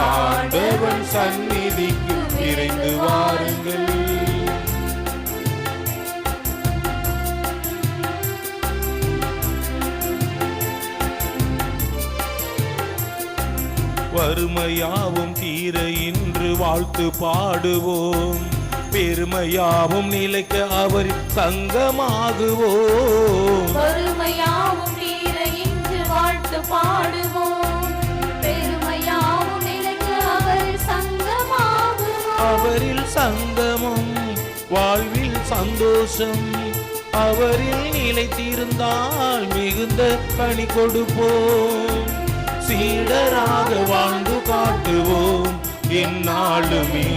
ஆண்டவன் சந்நிதிக்கு விரைந்து வாருங்கள். வறுமையாவும் தீர இன்று வாழ்த்து பாடுவோம். பெருமையாவும் நிலைக்க அவர் சங்கமாகுவோம். வறுமையாவும் தீர இன்று வாழ்த்து பாடுவோம். பெருமையாவும் நிலைக்க அவர் சங்கமாகுவோம். அவரில் சங்கமம் வாழ்வில் சந்தோஷம். அவரில் நிலைத்திருந்தால் மிகுந்த கனி கொடுப்போம். சீடராக வாழ்ந்து காட்டுவோம். எந்நாளுமே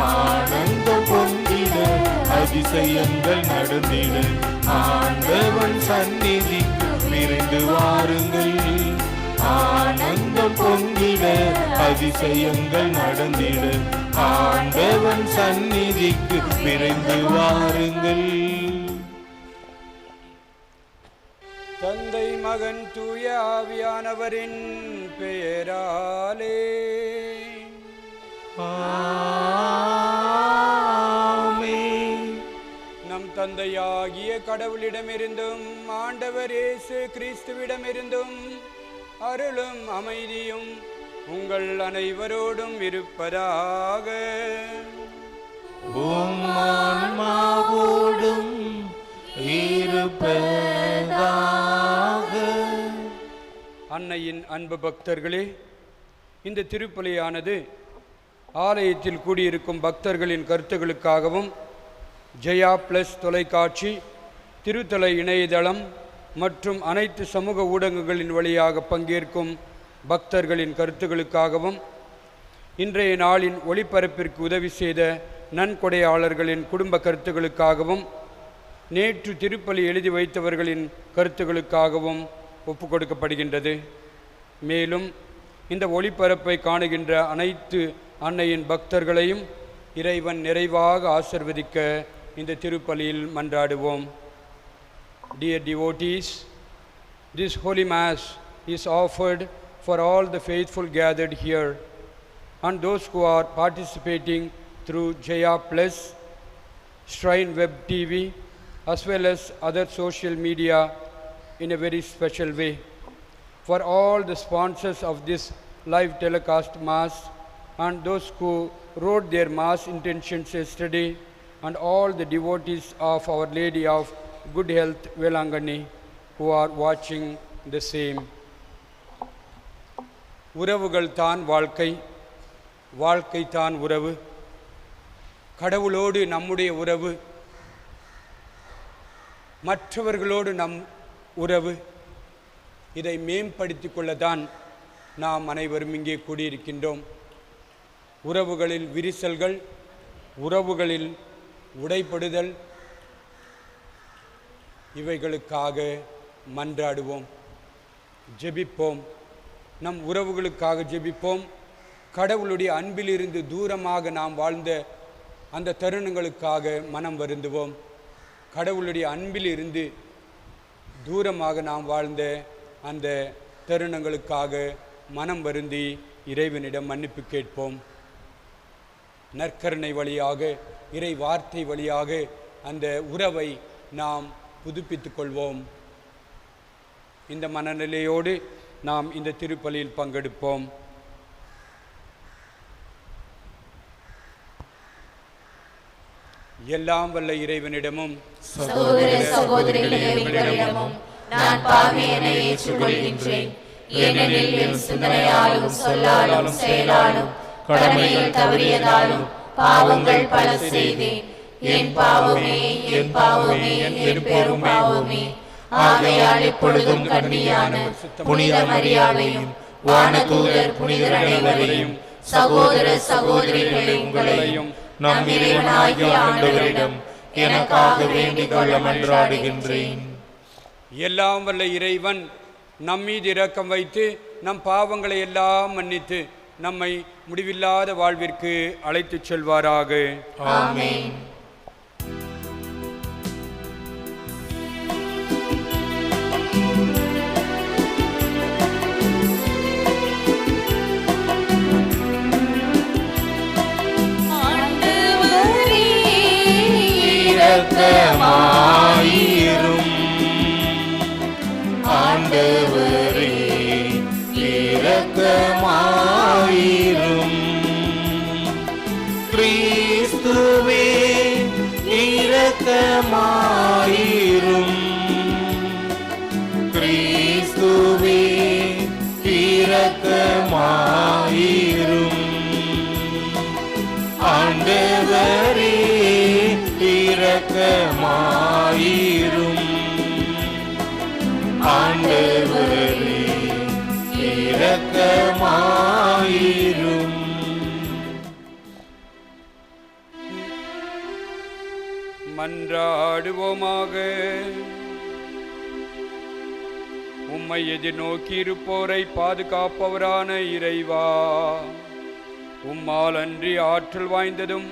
ஆனந்தம் பொங்கிட அதிசயங்கள் நடந்திட ஆண்டவன் சந்நிதிக்கு விரைந்து வாருங்கள். ஆனந்தம் பொங்கிட அதிசயங்கள் நடந்திட ஆண்டவன் சந்நிதிக்கு விரைந்து வாருங்கள். தந்தை மகன் தூய ஆவியானவரின் பெயராலே ஆமென். நம் தந்தையாகிய கடவுளிடமிருந்தும் ஆண்டவர் இயேசு கிறிஸ்துவிடமிருந்தும் அருளும் அமைதியும் உங்கள் அனைவரோடும் இருப்பதாக. உம் ஆன்மாவோடும் இருப்பதாக. அன்னையின் அன்பு பக்தர்களே, இந்த திருப்பலியானது ஆலயத்தில் கூடியிருக்கும் பக்தர்களின் கருத்துகளுக்காகவும் ஜெயா பிளஸ் தொலைக்காட்சி, திருத்தலை இணையதளம் மற்றும் அனைத்து சமூக ஊடகங்களின் வழியாக பங்கேற்கும் பக்தர்களின் கருத்துகளுக்காகவும், இன்றைய நாளின் ஒளிபரப்பிற்கு உதவி செய்த நன்கொடையாளர்களின் குடும்ப கருத்துகளுக்காகவும், நேற்று திருப்பலி எழுதி வைத்தவர்களின் கருத்துகளுக்காகவும் ஒப்புக் கொடுக்கப்படுகின்றது. மேலும் இந்த ஒளிபரப்பை காணுகின்ற அனைத்து அன்னையின் பக்தர்களையும் இறைவன் நிறைவாக ஆசிர்வதிக்க இந்த திருப்பலியில் மன்றாடுவோம். Dear devotees, this holy mass is offered for all the faithful gathered here and those who are participating through Jaya Plus, Shrine Web TV, as well as other social media in a very special way. For all the sponsors of this live telecast mass and those who wrote their mass intentions yesterday, and all the devotees of Our Lady of Good Health Velangani who are watching the same. உறவுகள் தான் வாழ்க்கை, வாழ்க்கை தான் உறவு. கடவுளோடு நம்முடைய உறவு, மற்றவர்களோடு நம் உறவு, இதை மேம்படுத்திக் கொள்ளத்தான் நாம் அனைவரும் இங்கே கூடியிருக்கின்றோம். உறவுகளில் விரிசல்கள், உறவுகளில் உடைப்படுதல், இவைகளுக்காக மன்றாடுவோம், ஜெபிப்போம். நம் உறவுகளுக்காக ஜெபிப்போம். கடவுளுடைய அன்பிலிருந்து தூரமாக நாம் வாழ்ந்த அந்த தருணங்களுக்காக மனம் வருந்துவோம். கடவுளுடைய அன்பிலிருந்து தூரமாக நாம் வாழ்ந்த அந்த தருணங்களுக்காக மனம் வருந்தி இறைவனிடம் மன்னிப்பு கேட்போம். நற்கருணை வழியாக, இறை வார்த்தை வழியாக அந்த உறவை நாம் புதுப்பித்துக் கொள்வோம். இந்த மனநிலையோடு நாம் இந்த திருப்பலியில் பங்கெடுப்போம். எல்லாம் வல்ல இறைவனிடமும் சகோதர சகோதரிகளிடமும் நான் பாவியனை ஏற்றுக்கொள்கின்றேன். ஏனெனில் என் சிந்தனையாலும் சொல்லாலும் செயலாலும் கடமையில் தவறியதாலும் பாவங்கள் பல செய்தேன். என் பாவமே, என் பாவமே, என் பெரும் பாவமே. ஆகையால் இப்பொழுதும் கன்னியான புனித மரியாவையும் வானதூதர் புனிதர் அனைவரையும் சகோதர சகோதரிகளை உங்களையும் நம் இறைவனாகிய ஆண்டவரிடம் எனக்காக வேண்டிக் கொள்ள மன்றாடுகின்றேன். எல்லாம் வல்ல இறைவன் நம்மீது இரக்கம் வைத்து நம் பாவங்களை எல்லாம் மன்னித்து நம்மை முடிவில்லாத வாழ்விற்கு அழைத்துச் செல்வாராக. ஆமென். இரக்கமாயிரும். ஆண்டவரே இரக்கமாயிரும். கிறிஸ்துவே இரக்கமாயிரும். கிறிஸ்துவே இரக்கமாயிரும். ஆண்டவரே இரக்கமாயிரும். ஆண்டவரே இரக்கமாயிரும். மன்றாடுவோமாக. உம்மை எதிர்நோக்கி இருப்போரை பாதுகாப்பவரான இறைவா, உம்மால் அன்றி ஆற்றல் வாய்ந்ததும்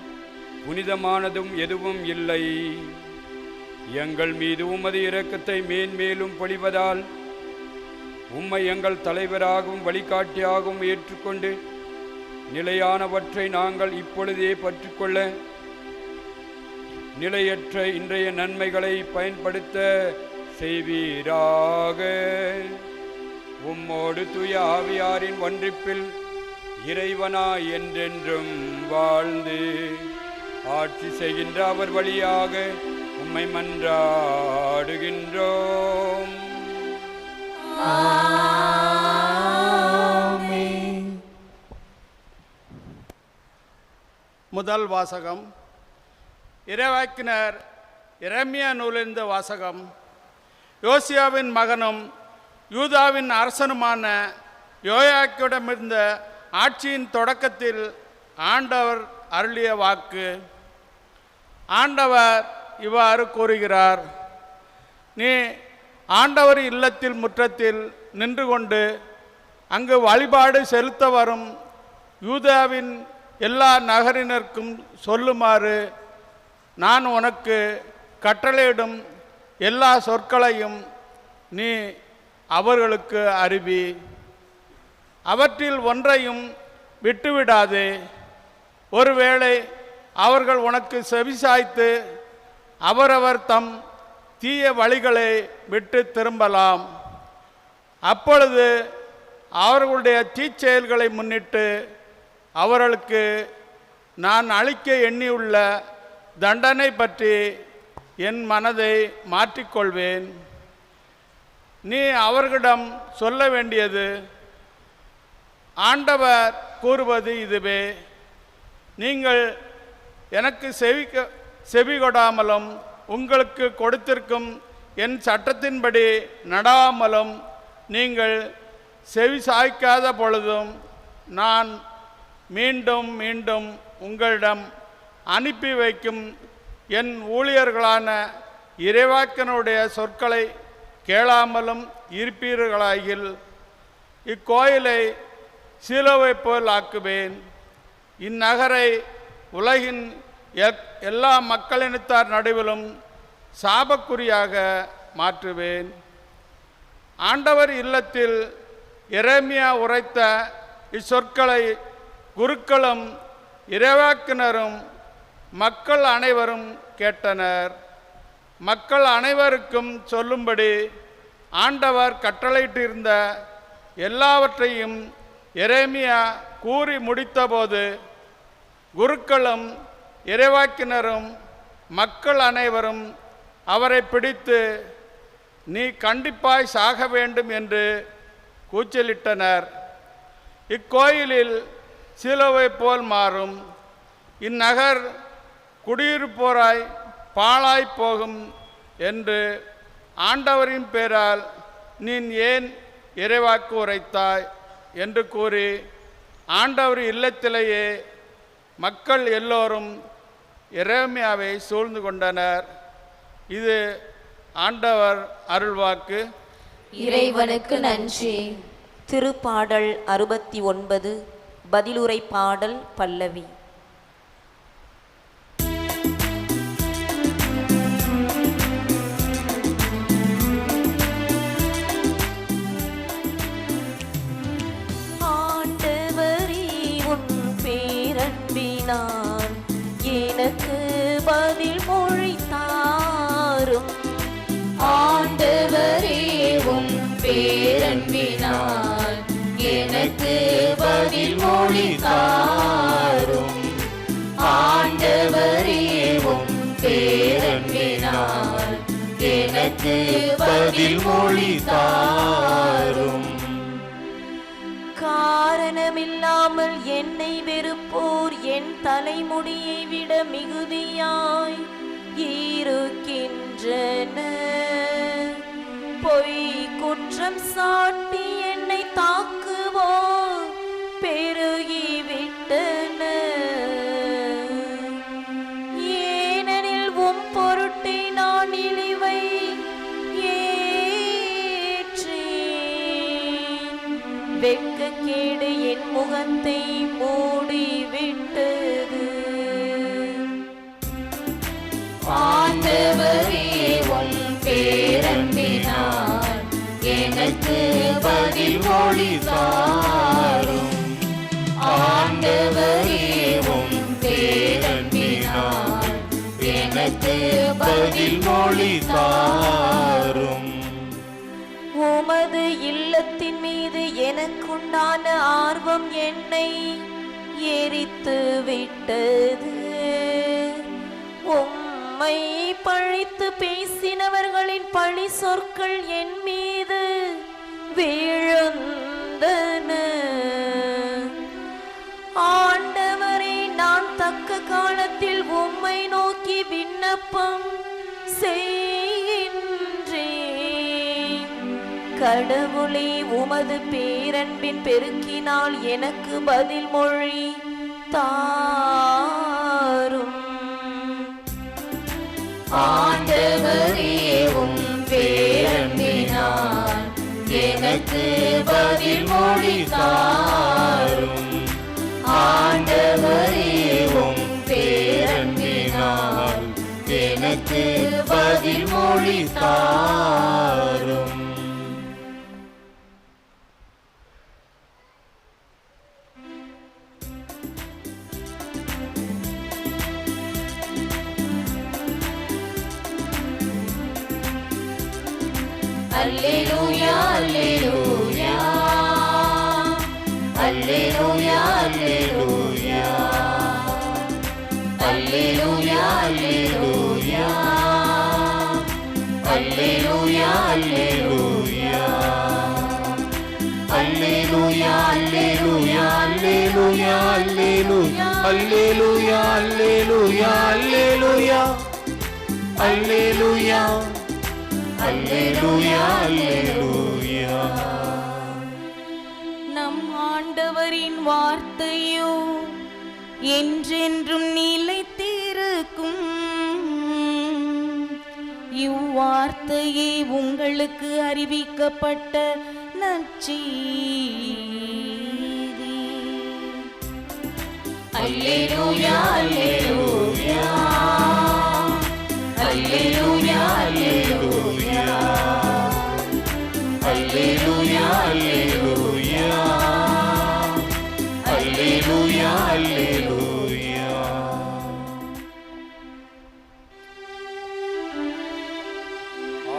புனிதமானதும் எதுவும் இல்லை. எங்கள் மீது உமது இரக்கத்தை மேன்மேலும் பொழிவதால் உம்மை எங்கள் தலைவராகவும் வழிகாட்டியாகவும் ஏற்றுக்கொண்டு நிலையானவற்றை நாங்கள் இப்பொழுதே பற்றிக்கொள்ள நிலையற்ற இன்றைய நன்மைகளை பயன்படுத்த செய்வீராக. உம்மோடு தூய ஆவியாரின் ஒன்றிப்பில் இறைவனாய் என்றென்றும் வாழ்ந்து ஆட்சி செய்கின்ற அவர் வழியாக உம்மை மன்றாடுகின்றோம். ஆமென். முதல் வாசகம் இறைவாக்கினர் எரேமியா நூலிலிருந்து வாசகம். யோசியாவின் மகனும் யூதாவின் அரசனுமான யோயாக்கிடமிருந்த ஆட்சியின் தொடக்கத்தில் ஆண்டவர் அருளிய வாக்கு. ஆண்டவர் இவ்வாறு கூறுகிறார்: நீ ஆண்டவர் இல்லத்தில் முற்றத்தில் நின்று கொண்டு அங்கு வழிபாடு செலுத்த வரும் யூதாவின் எல்லா நகரினருக்கும் சொல்லுமாறு நான் உனக்கு கட்டளையிடும் எல்லா சொற்களையும் நீ அவர்களுக்கு அறிவி. அவற்றில் ஒன்றையும் விட்டுவிடாதே. ஒருவேளை அவர்கள் உனக்கு செவிசாய்த்து அவரவர் தம் தீய வழிகளை விட்டு திரும்பலாம். அப்பொழுது அவர்களுடைய தீச்செயல்களை முன்னிட்டு அவர்களுக்கு நான் அளிக்க எண்ணியுள்ள தண்டனை பற்றி என் மனதை மாற்றிக்கொள்வேன். நீ அவர்களிடம் சொல்ல வேண்டியது: ஆண்டவர் கூறுவது இதுவே, நீங்கள் எனக்கு செவிகொடாமலும் உங்களுக்கு கொடுத்திருக்கும் என் சட்டத்தின்படி நடாமலும் நீங்கள் செவி சாய்க்காத பொழுதும் நான் மீண்டும் மீண்டும் உங்களிடம் அனுப்பி வைக்கும் என் ஊழியர்களான இறைவாக்கினுடைய சொற்களை கேளாமலும் இருப்பீர்களாகில் இக்கோயிலை சீலோவை போல் ஆக்குவேன். இந்நகரை உலகின் எல்லா மக்களினத்தார் நடுவிலும் சாபக்குறியாக மாற்றுவேன். ஆண்டவர் இல்லத்தில் எரேமியா உரைத்த இச்சொற்களை குருக்களும் இறைவாக்கினரும் மக்கள் அனைவரும் கேட்டனர். மக்கள் அனைவருக்கும் சொல்லும்படி ஆண்டவர் கட்டளையிட்டிருந்த எல்லாவற்றையும் எரேமியா கூறி முடித்தபோது குருக்களும் இறைவாக்கினரும் மக்கள் அனைவரும் அவரை பிடித்து, நீ கண்டிப்பாய் சாக வேண்டும் என்று கூச்சலிட்டனர். இக்கோயிலில் சீலோவை போல் மாறும். இந்நகர் குடியிருப்போராய் பாழாய் போகும் என்று ஆண்டவரின் பேரால் நீ ஏன் இறைவாக்கு உரைத்தாய் என்று கூறி ஆண்டவர் இல்லத்திலேயே மக்கள் எல்லோரும் எரேமியாவை சூழ்ந்து கொண்டனர். இது ஆண்டவர் அருள்வாக்கு. இறைவனுக்கு நன்றி. திருப்பாடல் 69 பதிலுரை பாடல் பல்லவி. ஆண்டவரே உன் பேரன்பினான் எனக்கு பதில் மொழித்தார். மொழி தாரும். ஆண்டவரே உம் பேரன்பினால் எனக்கு பதில் மொழி தாரும். காரணமில்லாமல் என்னை வெறுப்போர் என் தலைமுடியை விட மிகுதியாய் இருக்கின்றனர். பொய் குற்றம் சாட்டி என்னை தாக்குவோர் பெருகிவிட்டனர். ஏனெனில் உம் பொருட்டை நான் இழிவை ஏற்றேன். வெட்கக்கேடு என் முகத்தை மூடிவிட்டது. ஆண்டவரே உம் பேரன்பினால் எனக்கு பதில் மொழி தாரும். ஆண்டவரே உம் பேரன்பினால் எனக்கு பதில் மொழி தாரும். உமது இல்லத்தின் மீது எனக்குண்டான ஆர்வம் என்னை எரித்து விட்டது. உம்மை பழித்து பேசினவர்களின் பழி சொற்கள் என் மீது விழுந்தன. ஆண்டவரே, நான் தக்க காலத்தில் உம்மை நோக்கி விண்ணப்பம் செய்கின்றேன். கடவுளே, உமது பேரன்பின் பெருக்கினால் எனக்கு பதில் மொழி தாரும். ஆண்டவரே உம் பேரன்பினால் எனக்கு பதில் மொழி தாரும். ஆண்டவரே உம் பேரன்பினால் எனக்கு பதில் மொழி தாரும். அல்லேலூயா அல்லேலூயா அல்லேலூயா அல்லேலூயா அல்லேலூயா அல்லேலூயா அல்லேலூயா அல்லேலூயா அல்லேலூயா அல்லேலூயா அல்லேலூயா அல்லேலூயா அல்லேலூயா அல்லேலூயா அல்லேலூயா. நம் ஆண்டவரின் வார்த்தையோ என்றென்றும் நிலைத்திருக்கும். இவ்வார்த்தையே உங்களுக்கு அறிவிக்கப்பட்ட நற்செய்தி. அல்லேலூயா அல்லேலூயா அல்லேலூயா அல்லேலூயா அல்லேலூயா அல்லேலூயா அல்லேலூயா.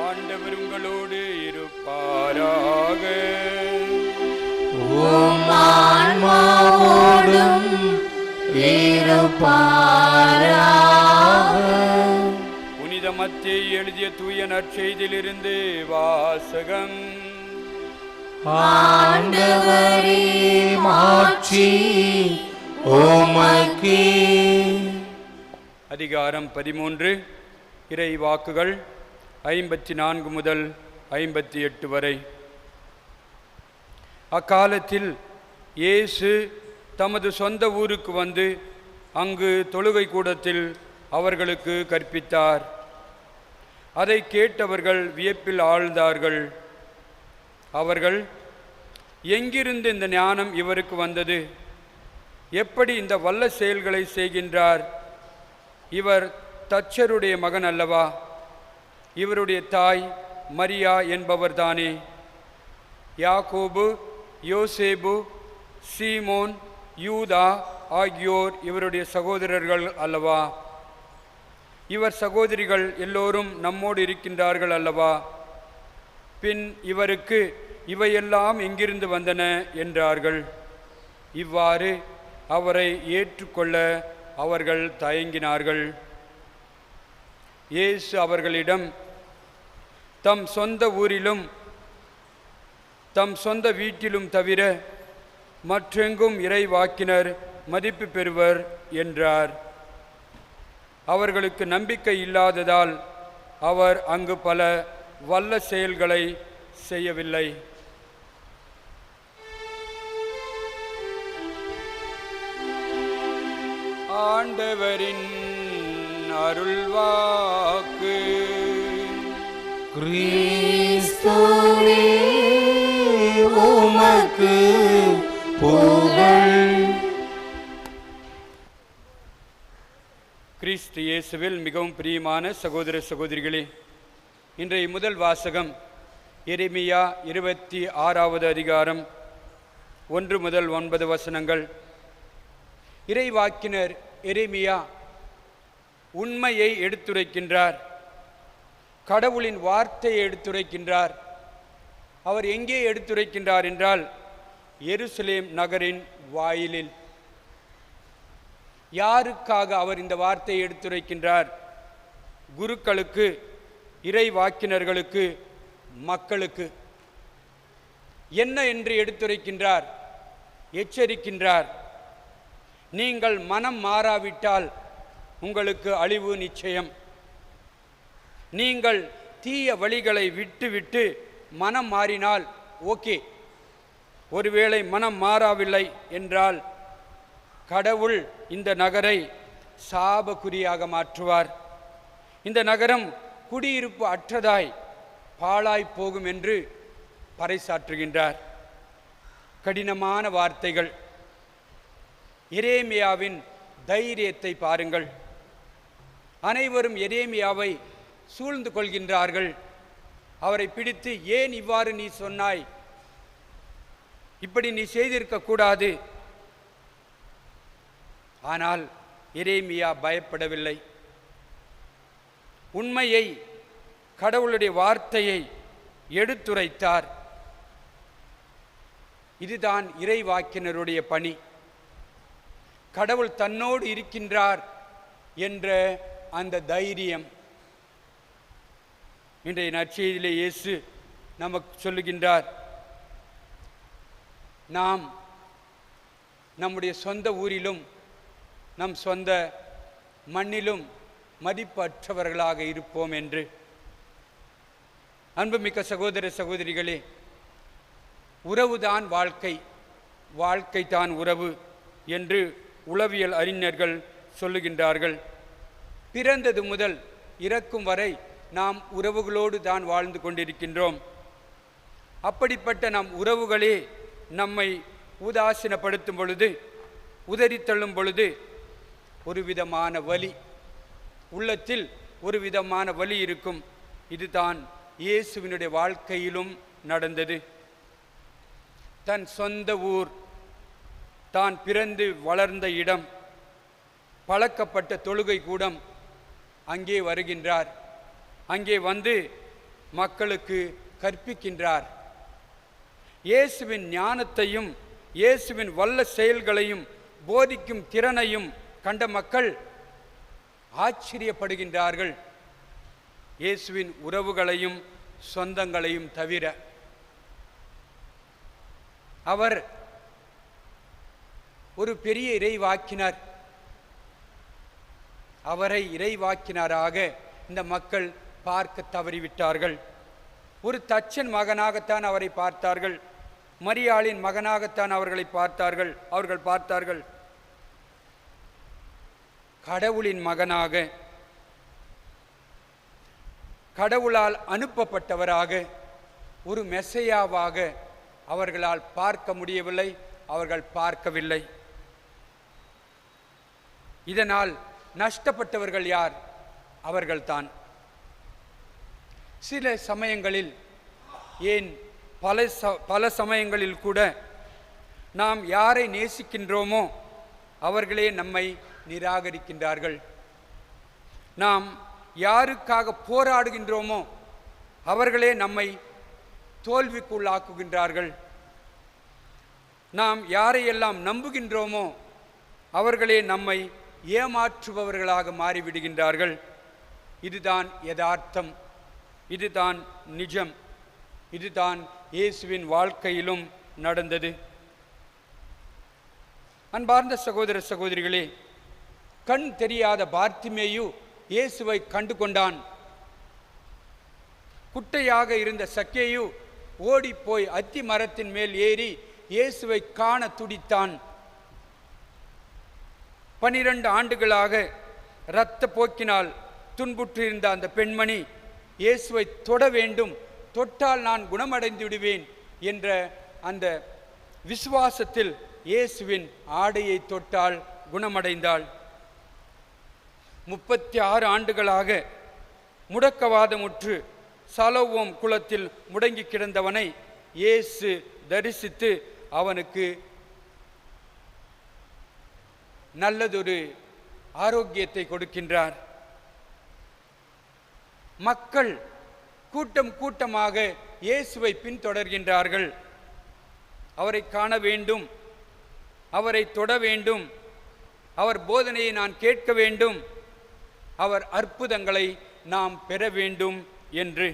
ஆண்டவர் உங்களோடு இருப்பாராக. உம் ஆன்மாவோடும் இருப்பாராக. புனித மத்தேயு எழுதிய தூய நற்செய்தியிலிருந்து வாசகம். ஆண்டவரே மாட்சி உமக்கே. அதிகாரம் 13. இறை வாக்குகள் 54 முதல் 58 வரை. அக்காலத்தில் இயேசு தமது சொந்த ஊருக்கு வந்து அங்கு தொழுகை கூடத்தில் அவர்களுக்கு கற்பித்தார். அதை கேட்டவர்கள் வியப்பில் ஆழ்ந்தார்கள். அவர்கள், எங்கிருந்து இந்த ஞானம் இவருக்கு வந்தது? எப்படி இந்த வல்ல செயல்களை செய்கின்றார்? இவர் தச்சருடைய மகன் அல்லவா? இவருடைய தாய் மரியா என்பவர்தானே? யாக்கோபு, யோசேபு, சீமோன், யூதா ஆகியோர் இவருடைய சகோதரர்கள் அல்லவா? இவர் சகோதரிகள் எல்லோரும் நம்மோடு இருக்கின்றார்கள் அல்லவா? பின் இவருக்கு இவையெல்லாம் எங்கிருந்து வந்தன என்றார்கள். இவ்வாறு அவரை ஏற்றுக்கொள்ள அவர்கள் தயங்கினார்கள். இயேசு அவர்களிடம், தம் சொந்த ஊரிலும் தம் சொந்த வீட்டிலும் தவிர மற்றெங்கும் இறைவாக்கினர் மதிப்பு பெறுவர் என்றார். அவர்களுக்கு நம்பிக்கை இல்லாததால் அவர் அங்கு பல வல்ல செயல்களை செய்யவில்லை. ஆண்டவரின் அருள்வாக்கு. கிறிஸ்துவே உமக்கு புகழ். கிறிஸ்து இயேசுவில் மிகவும் பிரியமான சகோதர சகோதரிகளே, இன்றைய முதல் வாசகம் எரேமியா 26வது அதிகாரம் 1 முதல் 9 வசனங்கள். இறைவாக்கினர் எரேமியா உண்மையை எடுத்துரைக்கின்றார். கடவுளின் வார்த்தையை எடுத்துரைக்கின்றார். அவர் எங்கே எடுத்துரைக்கின்றார் என்றால், எருசலேம் நகரின் வாயிலில். யாருக்காக அவர் இந்த வார்த்தையை எடுத்துரைக்கின்றார்? குருக்களுக்கு, இறைவாக்கினர்களுக்கு, மக்களுக்கு. என்ன என்று எடுத்துரைக்கின்றார்? எச்சரிக்கின்றார். நீங்கள் மனம் மாறாவிட்டால் உங்களுக்கு அழிவு நிச்சயம். நீங்கள் தீய வழிகளை விட்டு மனம் மாறினால் ஓகே. ஒருவேளை மனம் மாறவில்லை என்றால் கடவுள் இந்த நகரை சாபக்குறியாக மாற்றுவார். இந்த நகரம் குடியிருப்பு அற்றதாய் பாழாய் போகும் என்று பறைசாற்றுகின்றார். கடினமான வார்த்தைகள். எரேமியாவின் தைரியத்தை பாருங்கள். அனைவரும் எரேமியாவை சூழ்ந்து கொள்கின்றார்கள். அவரை பிடித்து, ஏன் இவ்வாறு நீ சொன்னாய்? இப்படி நீ செய்திருக்கக்கூடாது. ஆனால் எரேமியா பயப்படவில்லை. உண்மையை, கடவுளுடைய வார்த்தையை எடுத்துரைத்தார். இதுதான் இறைவாக்கினருடைய பணி. கடவுள் தன்னோடு இருக்கின்றார் என்ற அந்த தைரியம். இன்றைய நற்செய்தியிலே இயேசு நமக்கு சொல்லுகின்றார், நாம் நம்முடைய சொந்த ஊரிலும் நம் சொந்த மண்ணிலும் மதிப்பற்றவர்களாக இருப்போம் என்று. அன்புமிக்க சகோதர சகோதரிகளே, உறவுதான் வாழ்க்கை, வாழ்க்கைதான் உறவு என்று உளவியல் அறிஞர்கள் சொல்லுகின்றார்கள். பிறந்தது முதல் இறக்கும் வரை நாம் உறவுகளோடு தான் வாழ்ந்து கொண்டிருக்கின்றோம். அப்படிப்பட்ட நம் உறவுகளே நம்மை உதாசீனப்படுத்தும் பொழுது, உதறித்தள்ளும் பொழுது ஒரு விதமான வலி, உள்ளத்தில் ஒரு விதமான வலி இருக்கும். இதுதான் இயேசுவினுடைய வாழ்க்கையிலும் நடந்தது. தன் சொந்த ஊர், தான் பிறந்து வளர்ந்த இடம், பழக்கப்பட்ட தொழுகை கூடம், அங்கே வருகின்றார். அங்கே வந்து மக்களுக்கு கற்பிக்கின்றார். இயேசுவின் ஞானத்தையும் இயேசுவின் வல்ல செயல்களையும் போதிக்கும் திறனையும் கண்ட மக்கள் ஆச்சரியப்படுகின்றார்கள். இயேசுவின் உறவுகளையும் சொந்தங்களையும் தவிர. அவர் ஒரு பெரிய இறைவாக்கினர். அவரை இறைவாக்கினராக இந்த மக்கள் பார்க்க தவறிவிட்டார்கள். ஒரு தச்சன் மகனாகத்தான் அவரை பார்த்தார்கள். மரியாளின் மகனாகத்தான் அவர்கள் பார்த்தார்கள். கடவுளின் மகனாக, கடவுளால் அனுப்பப்பட்டவராக, ஒரு மெசையாவாக அவர்களால் பார்க்க முடியவில்லை. அவர்கள் பார்க்கவில்லை. இதனால் நஷ்டப்பட்டவர்கள் யார்? அவர்கள்தான். சில சமயங்களில், ஏன் பல சமயங்களில் கூட நாம் யாரை நேசிக்கின்றோமோ அவர்களே நம்மை நிராகரிக்கின்றார்கள். நாம் யாருக்காக போராடுகின்றோமோ அவர்களே நம்மை தோல்விக்குள்ளாக்குகின்றார்கள். நாம் யாரையெல்லாம் நம்புகின்றோமோ அவர்களே நம்மை ஏமாற்றுபவர்களாக மாறிவிடுகின்றார்கள். இதுதான் யதார்த்தம், இதுதான் நிஜம், இதுதான் இயேசுவின் வாழ்க்கையிலும் நடந்தது. அன்பார்ந்த சகோதர சகோதரிகளே, கண் தெரியாத பார்த்திமேயு இயேசுவை கண்டு கொண்டான். குட்டையாக இருந்த சக்கேயு ஓடிப்போய் அத்தி மரத்தின் மேல் ஏறி இயேசுவை காண துடித்தான். 12 ஆண்டுகளாக இரத்த போக்கினால் துன்புற்றிருந்த அந்த பெண்மணி இயேசுவை தொட வேண்டும், தொட்டால் நான் குணமடைந்து விடுவேன் என்ற அந்த விசுவாசத்தில் இயேசுவின் ஆடையை தொட்டால் குணமடைந்தாள். 36 ஆண்டுகளாக முடக்கவாதமுற்று சலோவோம் குளத்தில் முடங்கி கிடந்தவனை இயேசு தரிசித்து அவனுக்கு நல்லதொரு ஆரோக்கியத்தை கொடுக்கின்றார். மக்கள் கூட்டம் கூட்டமாக இயேசுவை பின்தொடர்கின்றார்கள். அவரை காண வேண்டும், அவரை தொட வேண்டும், அவர் போதனையை நான் கேட்க வேண்டும், அவர் அற்புதங்களை நாம் பெற வேண்டும் என்று.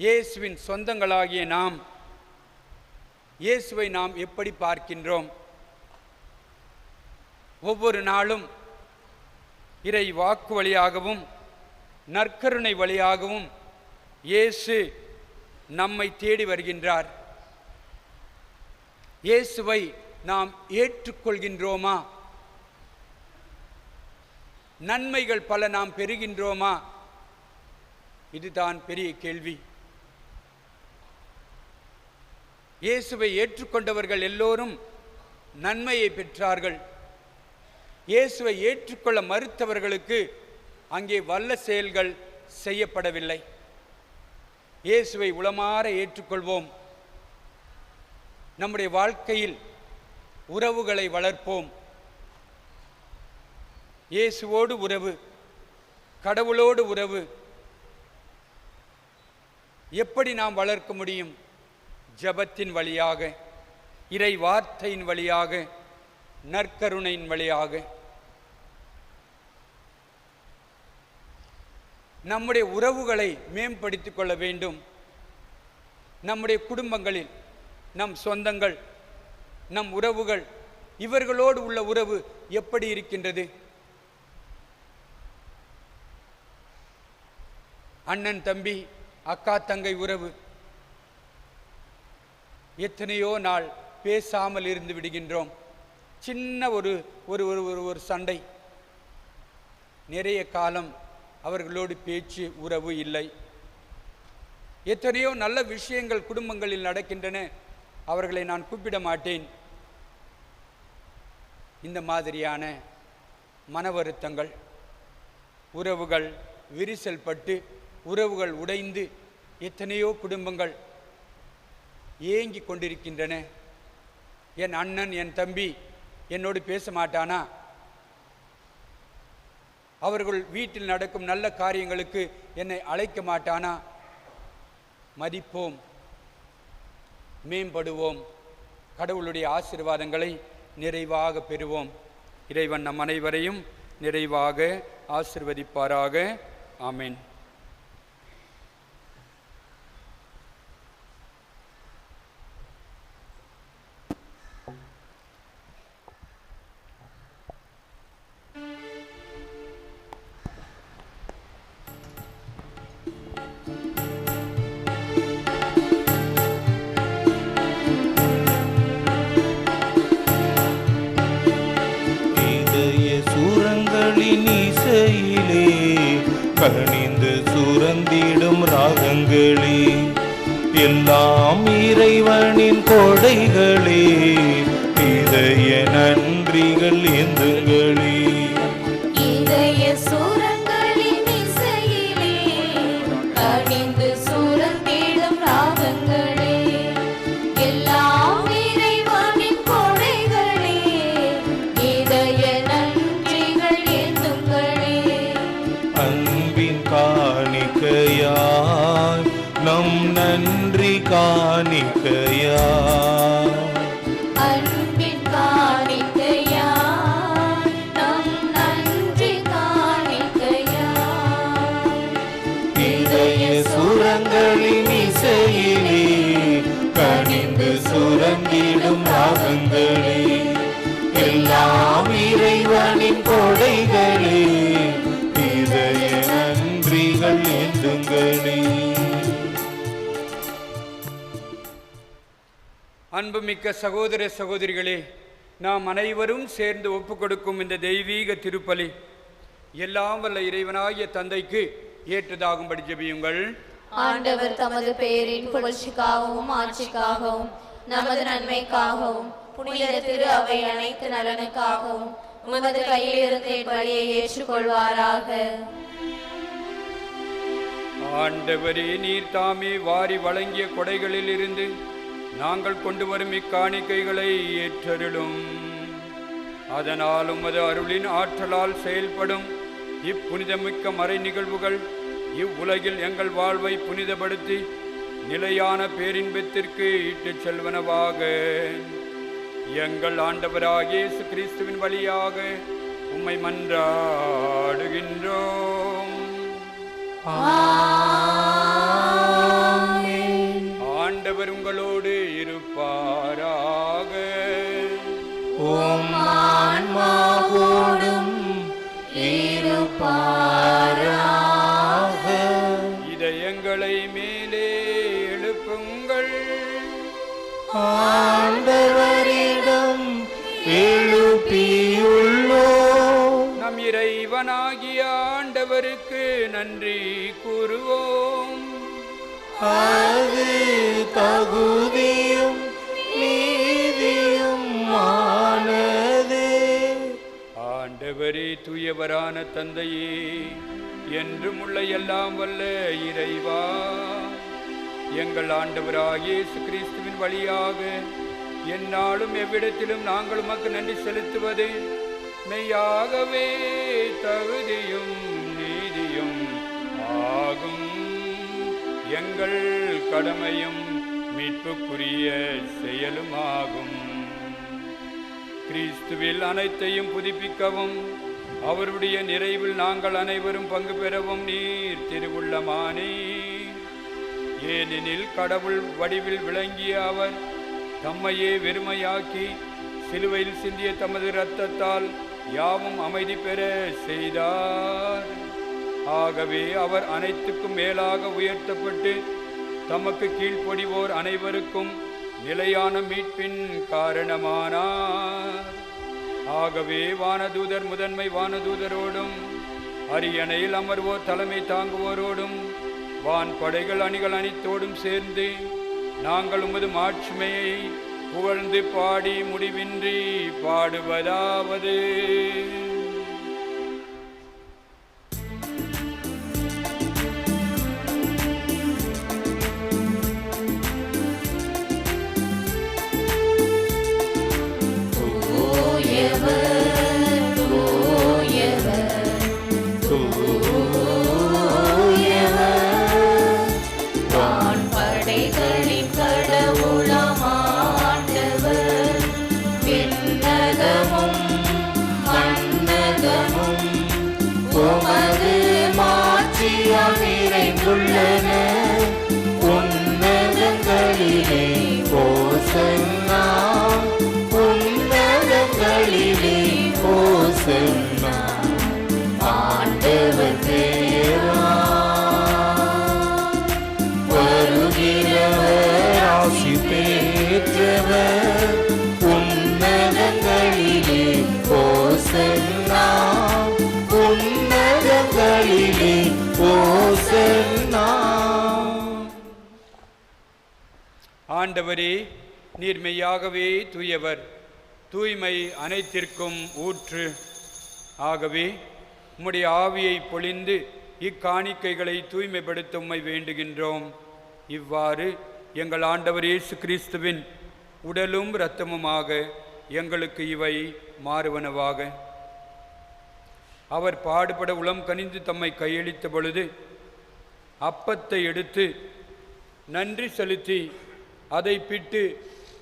இயேசுவின் சொந்தங்களாகிய நாம் இயேசுவை நாம் எப்படி பார்க்கின்றோம்? ஒவ்வொரு நாளும் இறை வாக்கு வழியாகவும் நற்கருணை வழியாகவும் இயேசு நம்மை தேடி வருகின்றார். இயேசுவை நாம் ஏற்றுக்கொள்கின்றோமா? நன்மைகள் பல நாம் பெறுகின்றோமா? இதுதான் பெரிய கேள்வி. இயேசுவை ஏற்றுக்கொண்டவர்கள் எல்லோரும் நன்மையை பெற்றார்கள். இயேசுவை ஏற்றுக்கொள்ள மறுத்தவர்களுக்கு அங்கே வல்ல செயல்கள் செய்யப்படவில்லை. இயேசுவை உளமாற ஏற்றுக்கொள்வோம். நம்முடைய வாழ்க்கையில் உறவுகளை வளர்ப்போம். இயேசுவோடு உறவு, கடவுளோடு உறவு எப்படி நாம் வளர்க்க முடியும்? ஜெபத்தின் வழியாக, இறை வார்த்தையின் வழியாக, நற்கருணையின் வழியாக. நம்முடைய உறவுகளை மேம்படுத்திக் கொள்ள வேண்டும். நம்முடைய குடும்பங்களில் நம் சொந்தங்கள், நம் உறவுகள், இவர்களோடு உள்ள உறவு எப்படி இருக்கின்றது? அண்ணன் தம்பி, அக்கா தங்கை உறவு எத்தனையோ நாள் பேசாமல் இருந்து விடுகின்றோம். சின்ன ஒரு ஒரு ஒரு சண்டை, நிறைய காலம் அவர்களோடு பேச்சு உறவு இல்லை. எத்தனையோ நல்ல விஷயங்கள் குடும்பங்களில் நடக்கின்றன, அவர்களை நான் கூப்பிட மாட்டேன். இந்த மாதிரியான மன வருத்தங்கள், உறவுகள் விரிசல் பட்டு உறவுகள் உடைந்து எத்தனையோ குடும்பங்கள் ஏங்கி கொண்டிருக்கின்றன. என் அண்ணன், என் தம்பி என்னோடு பேச மாட்டானா? அவர்கள் வீட்டில் நடக்கும் நல்ல காரியங்களுக்கு என்னை அழைக்க மாட்டானா? மதிப்போம், மேம்படுவோம், கடவுளுடைய ஆசீர்வாதங்களை நிறைவாக பெறுவோம். இறைவன் நம் அனைவரையும் நிறைவாக ஆசீர்வதிப்பாராக. ஆமென். இசையிலே கனிந்து சுரந்திடும் ராகங்களே, எல்லாம் இறைவனின் கொடைகளே, இதய நன்றிகள் ஏந்துங்களே. இதய சுரங்களின் இசையிலே கனிந்து சுரந்திடும் ராகங்களே, எல்லாம் இறைவனின் கொடைகளே, இதய நன்றிகள் ஏந்துங்களே. அன்பின் காணிக்கையாய் நம் நன்றி காணிக்கையாய் அன்புமிக்க சகோதர சகோதரிகளே, நாம் அனைவரும் சேர்ந்து ஒப்புக்கொடுக்கும் இந்த தெய்வீக திருப்பலி எல்லாம் வல்ல இறைவனாகிய தந்தைக்கு ஏற்றதாகும்படி ஜெபியுங்கள். ஆண்டவர் தமது பெயரின் புகழ்ச்சிக்காகவும் ஆட்சிக்காகவும் நமது நன்மைக்காகவும் புனித திரு அவை அனைத்து நலனுக்காகவும் உமது கையில் இருந்த பலியை ஏற்றுக்கொள்வாராக. ஆண்டவரே, நீர் தாமே வாரி வழங்கிய கொடைகளில் இருந்து நாங்கள் கொண்டு வரும் இக்காணிக்கைகளை ஏற்றருளும். அதனால் உமது அருளின் ஆற்றலால் செயல்படும் இப்புனிதமிக்க மறை நிகழ்வுகள் இவ்வுலகில் எங்கள் வாழ்வை புனிதப்படுத்தி நிலையான பேரின்பத்திற்கு இட்டுச் செல்வனவாக எங்கள் ஆண்டவராகிய இயேசு கிறிஸ்துவின் வழியாக உம்மை மன்றாடுகின்றோம். ஆண்டவர் உங்களோடு இருப்பாராக. உம் ஆன்மாவோடும் இருப்பாராக. இதயங்களை மேலே எழுப்புங்கள். ஆண்டவரிடம் எழுப்பியுள்ளோம். நம் இறைவனாகிய ஆண்டவருக்கு நன்றி கூறுவோம். அது தகுதியும் நீதியும் ஆனதே. ஆண்டவரே, தூயவரான தந்தையே, என்றும் உள்ள எல்லாம் வல்ல இறைவா, எங்கள் ஆண்டவராகிய இயேசு கிறிஸ்துவின் வழியாக எந்நாளும் எவ்விடத்திலும் நாங்கள் உமக்கு நன்றி செலுத்துவது மெய்யாகவே தகுதியும் நீதியும் ஆகும். எங்கள் கடமையும் மீட்புக்குரிய செயலுமாகும். கிறிஸ்துவில் அனைத்தையும் புதுப்பிக்கவும் அவருடைய நிறைவில் நாங்கள் அனைவரும் பங்கு பெறவும் நீர் திருவுள்ளமானே. ஏனெனில் கடவுள் வடிவில் விளங்கிய அவர் தம்மையே வெறுமையாக்கி சிலுவையில் சிந்திய தமது இரத்தத்தால் யாவும் அமைதி பெற செய்தார். ஆகவே அவர் அனைத்துக்கும் மேலாக உயர்த்தப்பட்டு தமக்கு கீழ்ப்படிவோர் அனைவருக்கும் நிலையான மீட்பின் காரணமானார். ஆகவே வானதூதர் முதன்மை வானதூதரோடும் அரியணையில் அமர்வோர் தலைமை தாங்குவோரோடும் வான் படைகள் அணிகள் அனைத்தோடும் சேர்ந்து நாங்கள் உமது மாட்சிமையை புகழ்ந்து பாடி முடிவின்றி பாடுவதாவது: நிறைந்துள்ளன உன்னதங்களிலே ஓசன்னா, உன்னதங்களிலே ஓசன்னா. ஆண்டவர் தேவா வருகிறவர், ஆசி பெற்றவர். உன்னதங்களிலே ஓசன்னா, உன்னதங்களிலே ஓசன்னா. ஆண்டவரே, நீர் மெய்யாகவே தூயவர், தூய்மை அனைத்திற்கும் ஊற்று. ஆகவே உம்முடைய ஆவியை பொழிந்து இக்காணிக்கைகளை தூய்மைப்படுத்த உம்மை வேண்டுகின்றோம். இவ்வாறு எங்கள் ஆண்டவர் இயேசு கிறிஸ்துவின் உடலும் இரத்தமுமாக எங்களுக்கு இவை மாறுவனவாக. அவர் பாடுபட உளம் கனிந்து தம்மை கையளித்த பொழுது அப்பத்தை எடுத்து நன்றி செலுத்தி அதை பிட்டு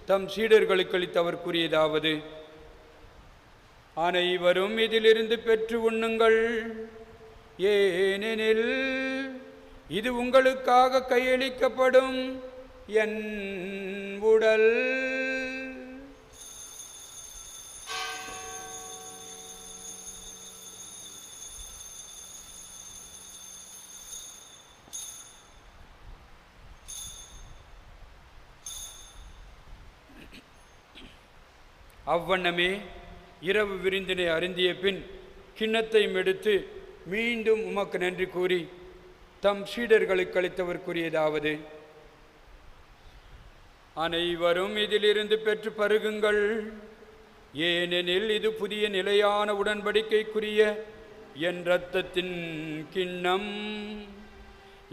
தம் சீடர்களுக்கு அளித்து அவர் கூறியதாவது: அனைவரும் இதிலிருந்து பெற்று உண்ணுங்கள், ஏனெனில் இது உங்களுக்காக கையளிக்கப்படும் என் உடல். அவ்வண்ணமே இரவு விருந்தினை அருந்திய பின் கிண்ணத்தையும் எடுத்து மீண்டும் உமக்கு நன்றி கூறி தம் சீடர்களுக்கு அளித்தவர் கூறியதாவது: அனைவரும் இதிலிருந்து பெற்று பருகுங்கள், ஏனெனில் இது புதிய நிலையான உடன்படிக்கைக்குரிய என் இரத்தத்தின் கிண்ணம்.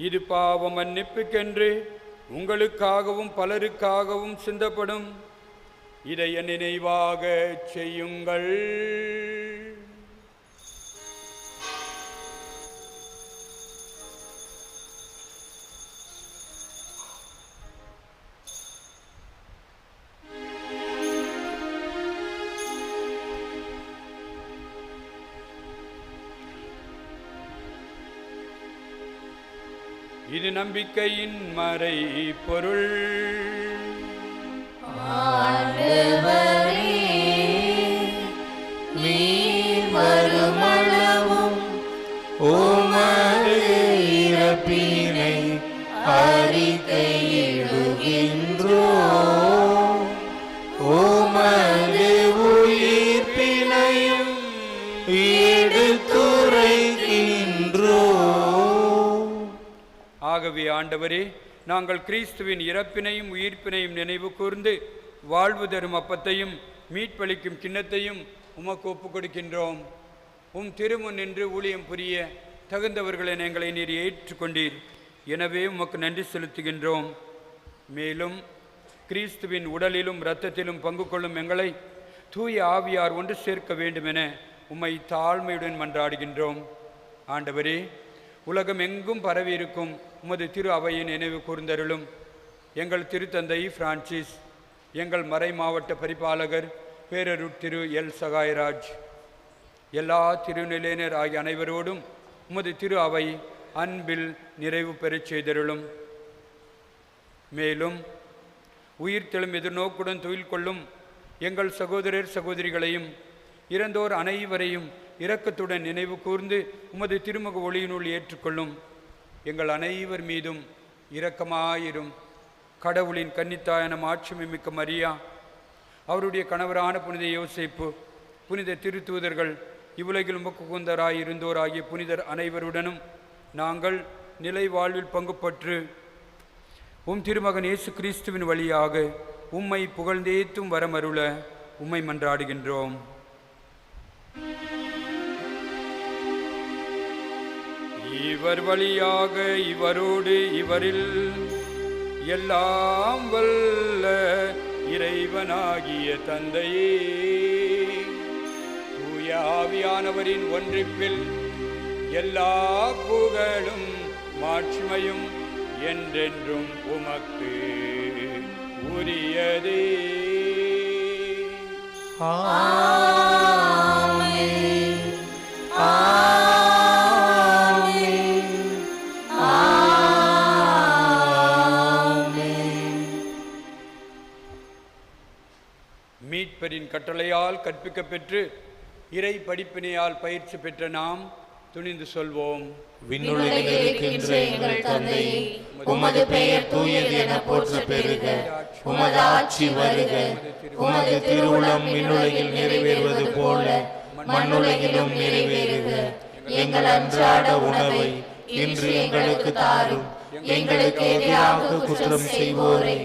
இது பாவ மன்னிப்புக்கென்று உங்களுக்காகவும் பலருக்காகவும் சிந்தப்படும். இதை என் நினைவாக செய்யுங்கள். இது நம்பிக்கையின் மறை பொருள். ஆண்டவரே, நீர் வருமளவும் உமது இறப்பினை அறிக்கையிடுகின்றோம், உமது உயிர்ப்பினையும் எடுத்துரைக்கின்றோம். ஆகவே ஆண்டவரே, நாங்கள் கிறிஸ்துவின் இறப்பினையும் உயிர்ப்பினையும் நினைவு கூர்ந்து வாழ்வு தரும் அப்பத்தையும் மீட்பளிக்கும் கிண்ணத்தையும் உமக்கு ஒப்புக் கொடுக்கின்றோம். திருமுன் நின்று ஊழியம் புரிய தகுந்தவர்களை எங்களை நீர் ஏற்றுக்கொண்டீர். எனவே உமக்கு நன்றி செலுத்துகின்றோம். மேலும் கிறிஸ்துவின் உடலிலும் இரத்தத்திலும் பங்கு கொள்ளும் எங்களை தூய ஆவியார் ஒன்று சேர்க்க வேண்டுமென உம்மை தாழ்மையுடன் மன்றாடுகின்றோம். ஆண்டவரே, உலகம் எங்கும் பரவியிருக்கும் உமது திரு அவையின் நினைவு கூர்ந்தருளும். எங்கள் திருத்தந்தை பிரான்சிஸ், எங்கள் மறை மாவட்ட பரிபாலகர் பேரருட் திரு எல் சகாயராஜ், எல்லா திருநிலையினர் ஆகிய அனைவரோடும் உமது திரு அவை அன்பில் நிறைவு பெறச் செய்தருளும். மேலும் உயிர்த்தெழும் எதிர்நோக்குடன் தொழில் கொள்ளும் எங்கள் சகோதரர் சகோதரிகளையும் இறந்தோர் அனைவரையும் இரக்கத்துடன் நினைவு கூர்ந்து உமது திருமுக ஒளியினுள் ஏற்றுக்கொள்ளும். எங்கள் அனைவர் மீதும் இரக்கமாயிரும். கடவுளின் கன்னித்தாயான மாட்சிமை மிக்க மரியா, அவருடைய கணவரான புனித யோசேப்பு, புனித திருத்தூதர்கள், இவ்வுலகில் உமக்குந்தராய் இருந்தோராகிய புனிதர் அனைவருடனும் நாங்கள் நிலை வாழ்வில் பங்கு பற்று திருமகன் இயேசு கிறிஸ்துவின் வழியாக உம்மை புகழ்ந்தேத்தும் வரமருள உம்மை மன்றாடுகின்றோம். இவர் வழியாக இவரோடு இவரில் எல்லாம் வல்ல இறைவனாகிய தந்தையே, தூய ஆவியானவரின் ஒன்றிப்பில் எல்லா புகழும் மாட்சிமையும் என்றென்றும் உமக்கு உரியதே. ஆமென். மீட்பரின் கட்டளையால் கற்பிக்க பெற்று இறை படிப்பினையால் பயிற்சி பெற்ற நாம் துணிந்து சொல்வோம். விண்ணுலகில் இருக்கின்ற எங்கள் தந்தையே, உமது பெயர் தூயது என போற்ற பெறுக. உமது ஆட்சி வருக. உமது திருவுளம் விண்ணுலகில் நிறைவேறுவது போல மண்ணுலகிலும் நிறைவேறுக. எங்கள் அன்றாட உணவை இன்று எங்களுக்கு தாரும். எங்களுக்கு எதிராக குற்றம் செய்வோரை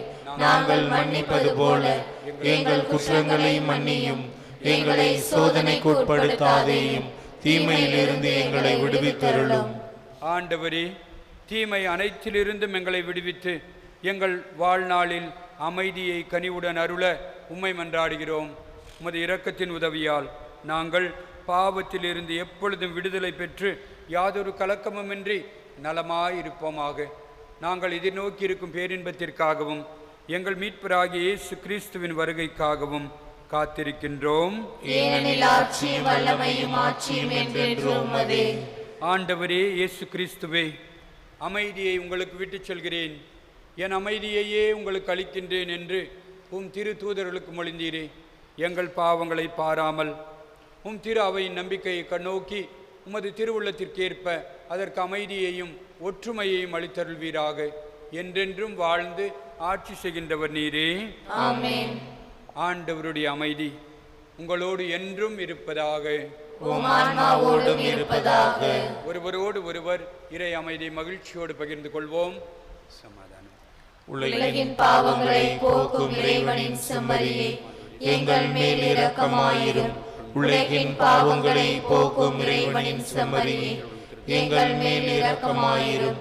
நாங்கள் மன்னிப்பது போல எங்கள் குற்றங்களை மன்னியும். எங்களை சோதனைக்கு உட்படுத்தாதேயும், தீமையிலிருந்து எங்களை விடுவித்தருளும். ஆண்டவரே, தீமை அனைத்திலிருந்தும் எங்களை விடுவித்து எங்கள் வாழ்நாளில் அமைதியை கனிவுடன் அருள உம்மை மன்றாடுகிறோம். உமது இரக்கத்தின் உதவியால் நாங்கள் பாவத்திலிருந்து எப்பொழுதும் விடுதலை பெற்று யாதொரு கலக்கமுமின்றி நலமாயிருப்போமாக. நாங்கள் எதிர்நோக்கி இருக்கும் பேரின்பத்திற்காகவும் எங்கள் மீட்பராகிய இயேசு கிறிஸ்துவின் வருகைக்காகவும் காத்திருக்கின்றோம். ஆண்டவரே இயேசு கிறிஸ்துவே, அமைதியை உங்களுக்கு விட்டுச் செல்கிறேன், என் அமைதியையே உங்களுக்கு அளிக்கின்றேன் என்று திரு தூதர்களுக்கு மொழிந்தீரே. எங்கள் பாவங்களை பாராமல் திரு அவையின் நம்பிக்கையை கண்ணோக்கி உமது திருவுள்ளத்திற்கேற்ப அதற்கு அமைதியையும் ஒற்றுமையையும் அளித்தருள்வீராக. என்றென்றும் வாழ்ந்து ஆட்சி செய்கின்றவர் நீரே. ஆமென். ஆண்டவருடைய அமைதி உங்களோடு என்றும் இருப்பதாக. உம் ஆன்மாவோடும் இருப்பதாக. ஒருவரோடு ஒருவர் இறை அமைதி மகிழ்ச்சியோடு பகிர்ந்து கொள்வோம். சமாதானம். உலகின் பாவங்களை போக்கும் இறைவனின் செம்மறியே, எங்கள் மேல் இரக்கமாயிரும். உலகின் பாவங்களை போக்கும் இறைவனின் செம்மறியே, எங்கள் மேல் இரக்கமாயிரும்.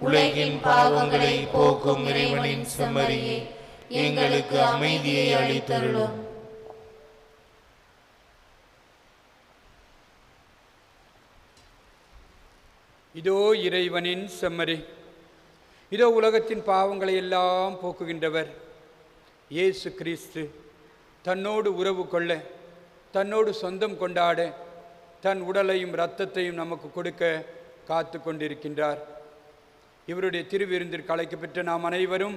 உலகின் பாவங்களை போக்கும் இறைவனின் செம்மறியே, எங்களுக்கு அமைதியை அளித்தருளும். இதோ இறைவனின் செம்மறி, இதோ உலகத்தின் பாவங்களை எல்லாம் போக்குகின்றவர். இயேசு கிறிஸ்து தன்னோடு உறவு கொள்ள, தன்னோடு சொந்தம் கொண்டாட, தன் உடலையும் இரத்தத்தையும் நமக்கு கொடுக்க காத்து கொண்டிருக்கின்றார். இவருடைய திருவிருந்திற்கு அழைக்கப்பெற்ற நாம் அனைவரும்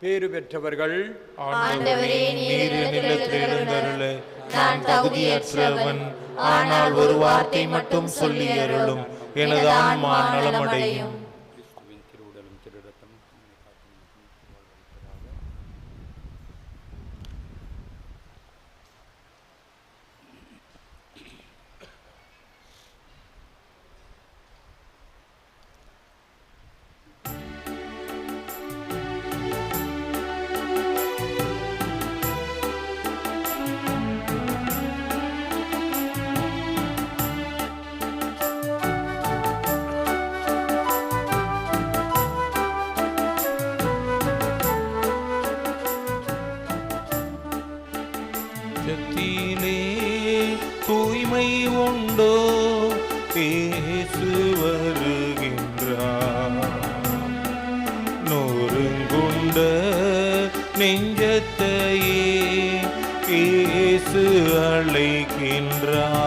பேறு பெற்றவர்கள். ஆண்டவரே, நீர் என்னிடத்தில் எழுந்தருள நான் தகுதியற்றவன். ஆனால் ஒரு வார்த்தை மட்டும் சொல்லி அருளும், எனது ஆன்மா நலமடையும். தூய்மை உண்டோ? இயேசு வருகின்றார். நொறுங்குண்ட நெஞ்சத்தையே இயேசு அழைக்கின்றார்.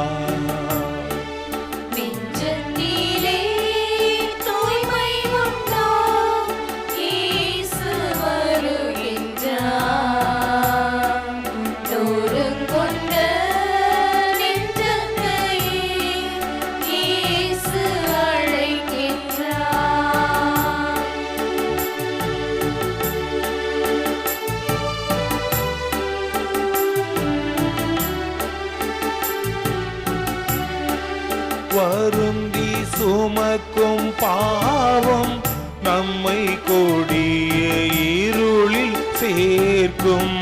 வருந்தி சுமக்கும் பாவம் நம்மை கொடிய இருளில் சேர்க்கும்.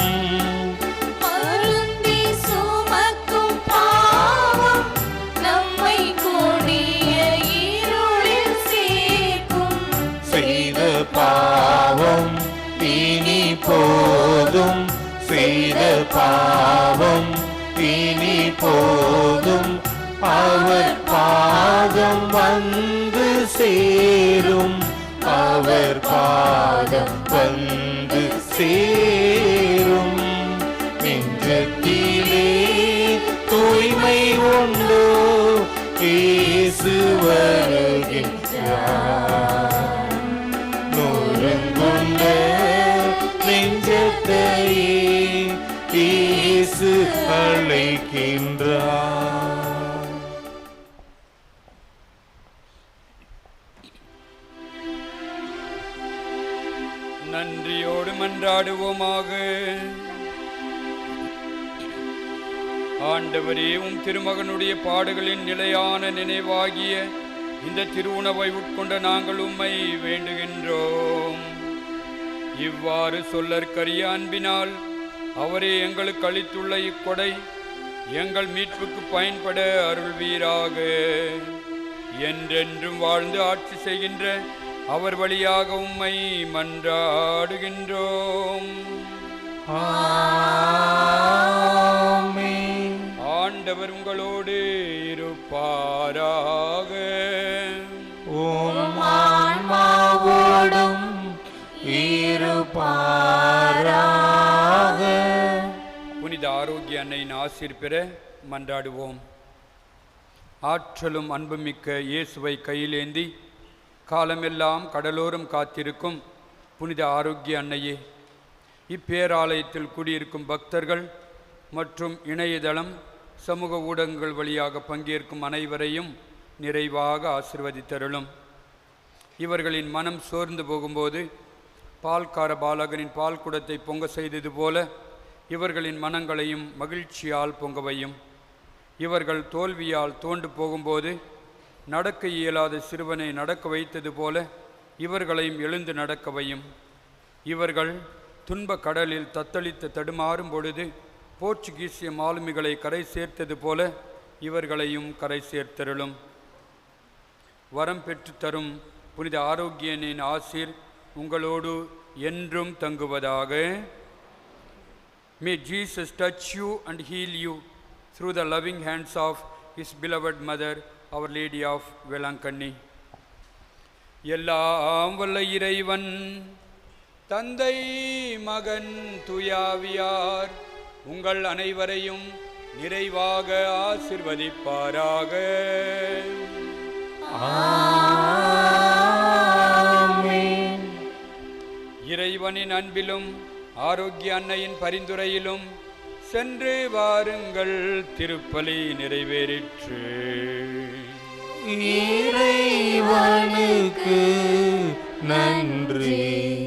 வருந்தி சுமக்கும் பாவம் நம்மை கொடிய இருளில் சேர்க்கும். செய்த பாவம் இனி போதும், செய்த பாவம் இனி போதும். அவர் பாதம் வந்து சேரும், அவர் பாதம் வந்து சேரும். நெஞ்சத்திலே தூய்மை உண்டோ? இயேசு வருகின்றார். நொறுங்குண்ட நெஞ்சத்தையே இயேசு அழைக்கின்றார். நன்றியோடு மன்றாடுவோமாக. ஆண்டவரே, உம் திருமகனுடைய பாடுகளின் நிலையான நினைவாகிய இந்த திருவுணவை உட்கொண்ட நாங்கள் உம்மை வேண்டுகின்றோம். இவ்வாறு சொல்லற்கரிய அன்பினால் அவரே எங்களுக்கு அளித்துள்ள இக்கொடை எங்கள் மீட்புக்கு பயன்பட அருள்வீராக. என்றென்றும் வாழ்ந்து ஆட்சி செய்கின்ற அவர் வழியாக உம்மை மன்றாடுகின்றோம். ஆமென். ஆண்டவர் உங்களோடு இருப்பாராக. உம் ஆன்மாவோடும் இருப்பாராக. புனித ஆரோக்கிய அன்னையின் ஆசீர் பெற மன்றாடுவோம். ஆற்றலும் அன்புமிக்க இயேசுவை கையிலேந்தி காலமெல்லாம் கடலோரம் காத்திருக்கும் புனித ஆரோக்கிய அன்னையே, இப்பேராலயத்தில் கூடியிருக்கும் பக்தர்கள் மற்றும் இணையதளம் சமூக ஊடகங்கள் வழியாக பங்கேற்கும் அனைவரையும் நிறைவாக ஆசிர்வதித்தருளும். இவர்களின் மனம் சோர்ந்து போகும்போது பால்கார பாலகனின் பால் குடத்தை பொங்க செய்தது போல இவர்களின் மனங்களையும் மகிழ்ச்சியால் பொங்கவையும். இவர்கள் தோல்வியால் தோண்டு போகும்போது நடக்க இயலாத சிறுவனை நடக்க வைத்தது போல இவர்களையும் எழுந்து நடக்கவையும். இவர்கள் துன்ப கடலில் தத்தளித்து தடுமாறும் பொழுது போர்ச்சுகீசிய மாலுமிகளை கரை சேர்த்தது போல இவர்களையும் கரை சேர்த்தருளும். வரம் பெற்று தரும் புனித ஆரோக்கியனின் ஆசீர் உங்களோடு என்றும் தங்குவதாக. May Jesus touch you and heal you through the loving hands of his beloved mother, Our Lady of Velankanni. எல்லாம் வல்ல இறைவன் தந்தை மகன் தூயாவியார் உங்கள் அனைவரையும் நிறைவாக ஆசிர்வதிப்பாராக. இறைவனின் அன்பிலும் ஆரோக்கிய அன்னையின் பரிந்துரையிலும் சென்று வாருங்கள். திருப்பலி நிறைவேறிற்று. இறைவனுக்கு நன்றி.